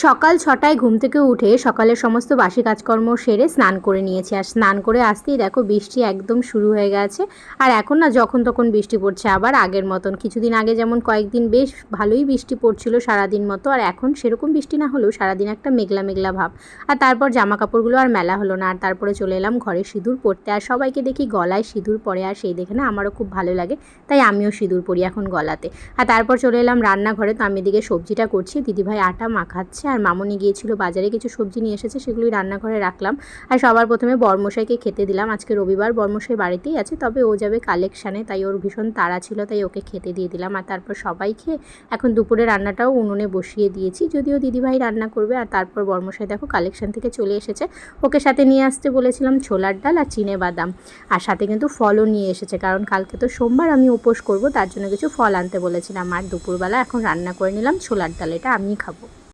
সকাল ৬টায় ঘুম থেকে উঠে সকালের সমস্ত বাসি কাজকর্ম সেরে স্নান করে নিয়েছি। আর স্নান করে আসতেই দেখো বৃষ্টি একদম শুরু হয়ে গেছে। আর এখন না যখন তখন বৃষ্টি পড়ছে, আবার আগের মতন। কিছুদিন আগে যেমন কয়েকদিন বেশ ভালোই বৃষ্টি পড়ছিল সারাদিন মতো, আর এখন সেরকম বৃষ্টি না হলেও সারাদিন একটা মেঘলা মেঘলা ভাব। আর তারপর জামা কাপড়গুলো আর মেলা হলো না। আর তারপরে চলে এলাম ঘরে সিঁদুর পরতে। আর সবাইকে দেখি গলায় সিঁদুর পরে, আর সেই দেখে না আমারও খুব ভালো লাগে, তাই আমিও সিঁদুর পরি এখন গলাতে। আর তারপর চলে এলাম রান্নাঘরে। তো আমি এদিকে সবজিটা করছি, দিদিভাই আটা মাখাচ্ছে, আর মামনি গিয়েছিল বাজারে, কিছু সবজি নিয়ে এসেছে, সেগুলোই রান্নাঘরে রাখলাম। আর সবার প্রথমে বরমশাইকে খেতে দিলাম। আজকে রবিবার, বরমশাই বাড়িতেই আছে, তবে ও যাবে কালেকশানে, তাই ওর ভীষণ তাড়া ছিল, তাই ওকে খেতে দিয়ে দিলাম। আর তারপর সবাই খেয়ে এখন দুপুরে রান্নাটাও উনুনে বসিয়ে দিয়েছি, যদিও দিদিভাই রান্না করবে। আর তারপর বরমশাই দেখো কালেকশান থেকে চলে এসেছে, ওকে সাথে নিয়ে আসতে বলেছিলাম ছোলার ডাল আর চিনে বাদাম, আর সাথে কিন্তু ফলও নিয়ে এসেছে, কারণ কালকে তো সোমবার, আমি উপোস করব, তার জন্য কিছু ফল আনতে বলেছিলাম। আর দুপুরবেলা এখন রান্না করে নিলাম ছোলার ডাল, এটা আমিই খাবো।